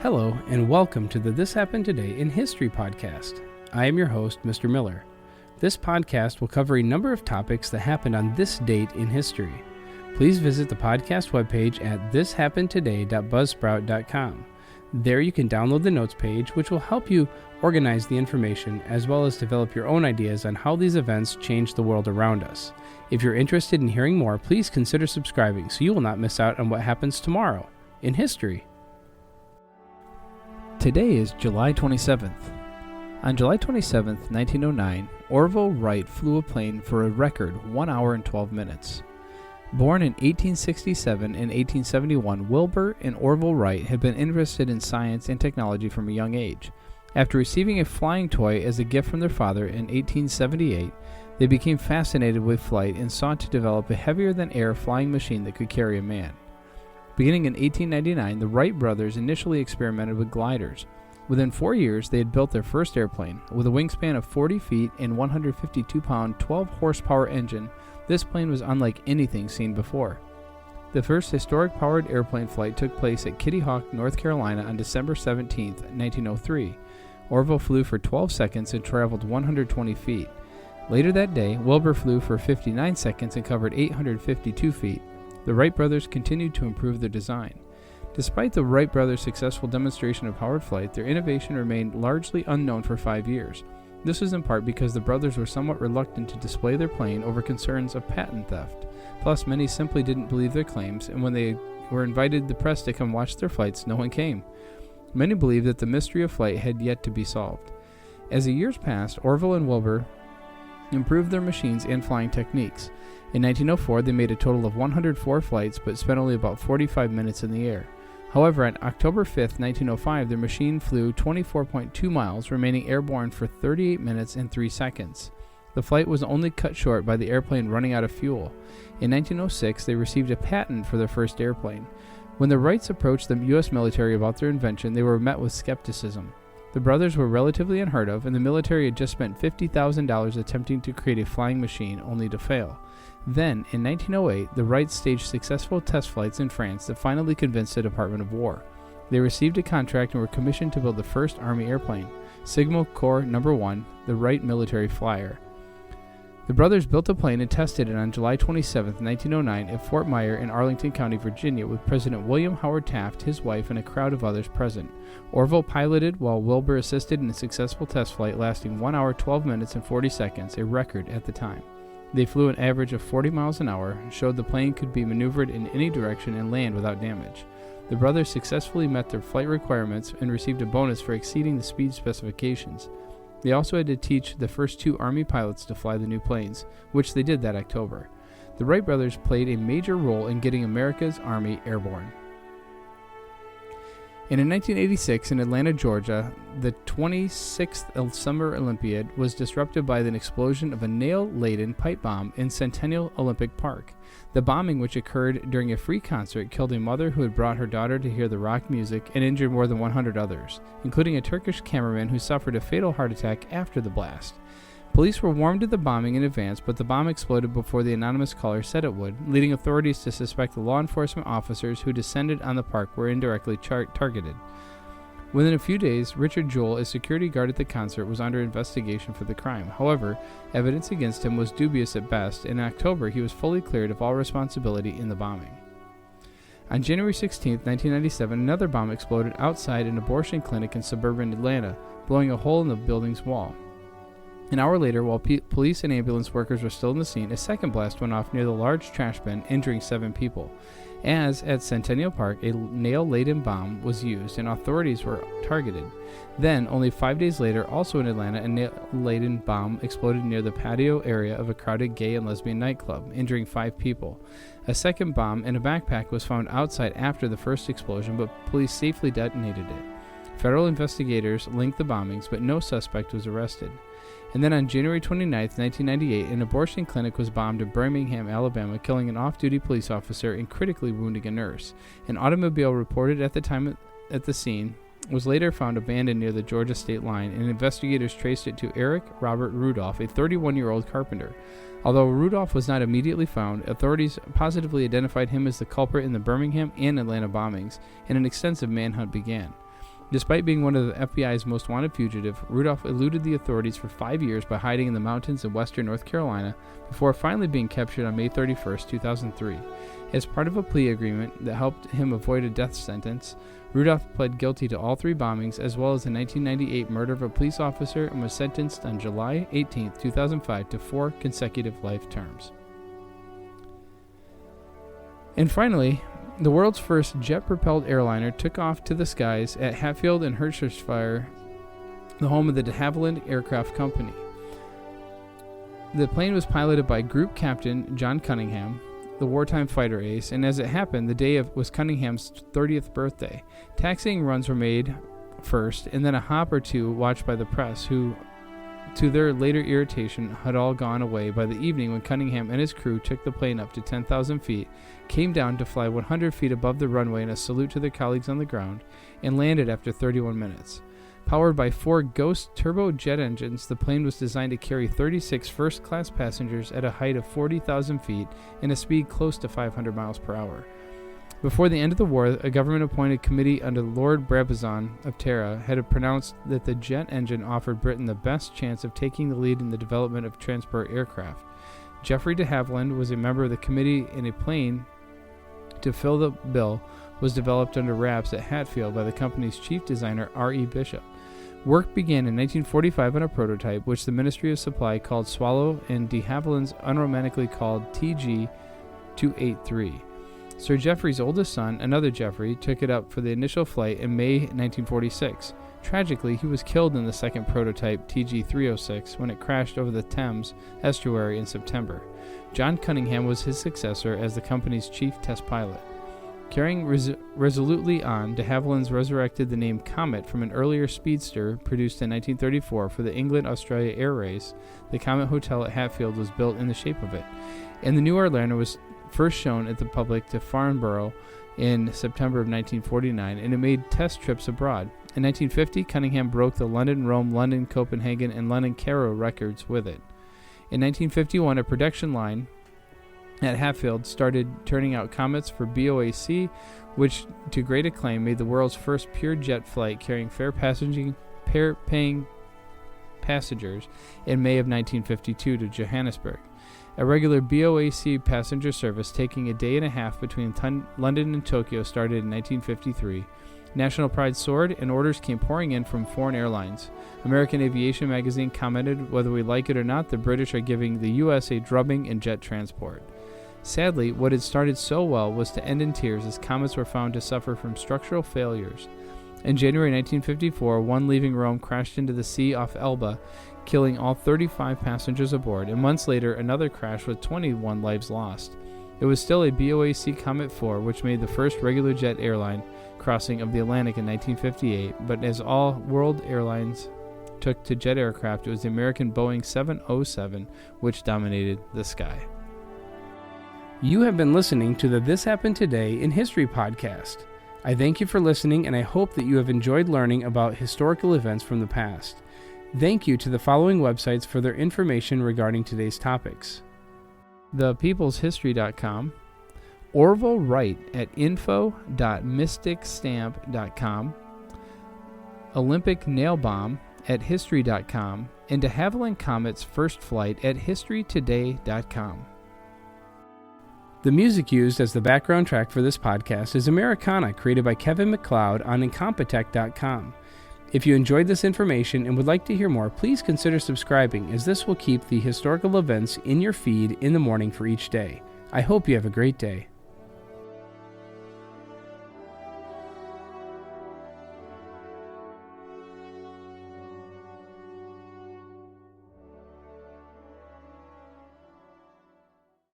Hello, and welcome to the This Happened Today in History podcast. I am your host, Mr. Miller. This podcast will cover a number of topics that happened on this date in history. Please visit the podcast webpage at thishappenedtoday.buzzsprout.com. There you can download the notes page, which will help you organize the information as well as develop your own ideas on how these events change the world around us. If you're interested in hearing more, please consider subscribing so you will not miss out on what happens tomorrow in history. Today is July 27th. On July 27th, 1909, Orville Wright flew a plane for a record 1 hour and 12 minutes. Born in 1867 and 1871, Wilbur and Orville Wright had been interested in science and technology from a young age. After receiving a flying toy as a gift from their father in 1878, they became fascinated with flight and sought to develop a heavier-than-air flying machine that could carry a man. Beginning in 1899, the Wright brothers initially experimented with gliders. Within 4 years, they had built their first airplane. With a wingspan of 40 feet and 152-pound, 12-horsepower engine, this plane was unlike anything seen before. The first historic-powered airplane flight took place at Kitty Hawk, North Carolina on December 17, 1903. Orville flew for 12 seconds and traveled 120 feet. Later that day, Wilbur flew for 59 seconds and covered 852 feet. The Wright brothers continued to improve their design. Despite the Wright brothers' successful demonstration of powered flight, their innovation remained largely unknown for 5 years. This was in part because the brothers were somewhat reluctant to display their plane over concerns of patent theft. Plus, many simply didn't believe their claims, and when they were invited the press to come watch their flights, no one came. Many believed that the mystery of flight had yet to be solved. As the years passed, Orville and Wilbur improved their machines and flying techniques. In 1904, they made a total of 104 flights, but spent only about 45 minutes in the air. However, on October 5, 1905, their machine flew 24.2 miles, remaining airborne for 38 minutes and 3 seconds. The flight was only cut short by the airplane running out of fuel. In 1906, they received a patent for their first airplane. When the Wrights approached the U.S. military about their invention, they were met with skepticism. The brothers were relatively unheard of, and the military had just spent $50,000 attempting to create a flying machine, only to fail. Then, in 1908, the Wrights staged successful test flights in France that finally convinced the Department of War. They received a contract and were commissioned to build the first Army airplane, Signal Corps No. 1, the Wright military flyer. The brothers built a plane and tested it on July 27, 1909, at Fort Myer in Arlington County, Virginia, with President William Howard Taft, his wife, and a crowd of others present. Orville piloted while Wilbur assisted in a successful test flight lasting 1 hour, 12 minutes, and 40 seconds, a record at the time. They flew an average of 40 miles an hour, showed the plane could be maneuvered in any direction and land without damage. The brothers successfully met their flight requirements and received a bonus for exceeding the speed specifications. They also had to teach the first 2 Army pilots to fly the new planes, which they did that October. The Wright brothers played a major role in getting America's Army airborne. And in 1986, in Atlanta, Georgia, the 26th Summer Olympiad was disrupted by the explosion of a nail-laden pipe bomb in Centennial Olympic Park. The bombing, which occurred during a free concert, killed a mother who had brought her daughter to hear the rock music and injured more than 100 others, including a Turkish cameraman who suffered a fatal heart attack after the blast. Police were warned of the bombing in advance, but the bomb exploded before the anonymous caller said it would, leading authorities to suspect the law enforcement officers who descended on the park were indirectly targeted. Within a few days, Richard Jewell, a security guard at the concert, was under investigation for the crime. However, evidence against him was dubious at best, and in October he was fully cleared of all responsibility in the bombing. On January 16, 1997, another bomb exploded outside an abortion clinic in suburban Atlanta, blowing a hole in the building's wall. An hour later, while police and ambulance workers were still in the scene, a second blast went off near the large trash bin, injuring 7 people. As at Centennial Park, a nail-laden bomb was used and authorities were targeted. Then, only 5 days later, also in Atlanta, a nail-laden bomb exploded near the patio area of a crowded gay and lesbian nightclub, injuring 5 people. A second bomb in a backpack was found outside after the first explosion, but police safely detonated it. Federal investigators linked the bombings, but no suspect was arrested. And then on January 29, 1998, an abortion clinic was bombed in Birmingham, Alabama, killing an off-duty police officer and critically wounding a nurse. An automobile reported at the time at the scene was later found abandoned near the Georgia state line, and investigators traced it to Eric Robert Rudolph, a 31-year-old carpenter. Although Rudolph was not immediately found, authorities positively identified him as the culprit in the Birmingham and Atlanta bombings, and an extensive manhunt began. Despite being one of the FBI's most wanted fugitives, Rudolph eluded the authorities for 5 years by hiding in the mountains of western North Carolina before finally being captured on May 31, 2003. As part of a plea agreement that helped him avoid a death sentence, Rudolph pled guilty to all 3 bombings as well as the 1998 murder of a police officer and was sentenced on July 18, 2005 to 4 consecutive life terms. And finally, the world's first jet-propelled airliner took off to the skies at Hatfield and Hertfordshire, the home of the De-Havilland Aircraft Company. The plane was piloted by Group Captain John Cunningham, the wartime fighter ace, and as it happened, the day was Cunningham's 30th birthday. Taxiing runs were made first, and then a hop or two watched by the press, who, to their later irritation, had all gone away by the evening when Cunningham and his crew took the plane up to 10,000 feet, came down to fly 100 feet above the runway in a salute to their colleagues on the ground, and landed after 31 minutes. Powered by 4 Ghost turbojet engines, the plane was designed to carry 36 first-class passengers at a height of 40,000 feet and a speed close to 500 miles per hour. Before the end of the war, a government-appointed committee under Lord Brabazon of Tara had pronounced that the jet engine offered Britain the best chance of taking the lead in the development of transport aircraft. Geoffrey de Havilland was a member of the committee, and a plane to fill the bill was developed under wraps at Hatfield by the company's chief designer R.E. Bishop. Work began in 1945 on a prototype, which the Ministry of Supply called Swallow and de Havilland's unromantically called TG-283. Sir Geoffrey's oldest son, another Geoffrey, took it up for the initial flight in May 1946. Tragically, he was killed in the second prototype, TG-306, when it crashed over the Thames estuary in September. John Cunningham was his successor as the company's chief test pilot. Carrying resolutely on, de Havilland's resurrected the name Comet from an earlier speedster produced in 1934 for the England-Australia Air Race. The Comet Hotel at Hatfield was built in the shape of it, and the new airliner was first shown at the public to Farnborough in September of 1949, and it made test trips abroad. In 1950, Cunningham broke the London-Rome, London-Copenhagen, and London-Cairo records with it. In 1951, a production line at Hatfield started turning out Comets for BOAC, which, to great acclaim, made the world's first pure jet flight carrying fare-paying passengers in May of 1952 to Johannesburg. A regular BOAC passenger service taking a day and a half between London and Tokyo started in 1953. National pride soared, and orders came pouring in from foreign airlines. American Aviation magazine commented, "Whether we like it or not, the British are giving the U.S.A. drubbing in jet transport." Sadly, what had started so well was to end in tears as Comets were found to suffer from structural failures. In January 1954, one leaving Rome crashed into the sea off Elba, killing all 35 passengers aboard, and months later another crash with 21 lives lost. It was still a BOAC Comet 4, which made the first regular jet airline crossing of the Atlantic in 1958, but as all world airlines took to jet aircraft, it was the American Boeing 707 which dominated the sky. You have been listening to the This Happened Today in History podcast. I thank you for listening, and I hope that you have enjoyed learning about historical events from the past. Thank you to the following websites for their information regarding today's topics: thepeopleshistory.com, Orville Wright at info.mysticstamp.com, Olympic Nail Bomb at history.com, and De Havilland Comet's first flight at historytoday.com. The music used as the background track for this podcast is Americana, created by Kevin MacLeod on Incompetech.com. If you enjoyed this information and would like to hear more, please consider subscribing, as this will keep the historical events in your feed in the morning for each day. I hope you have a great day.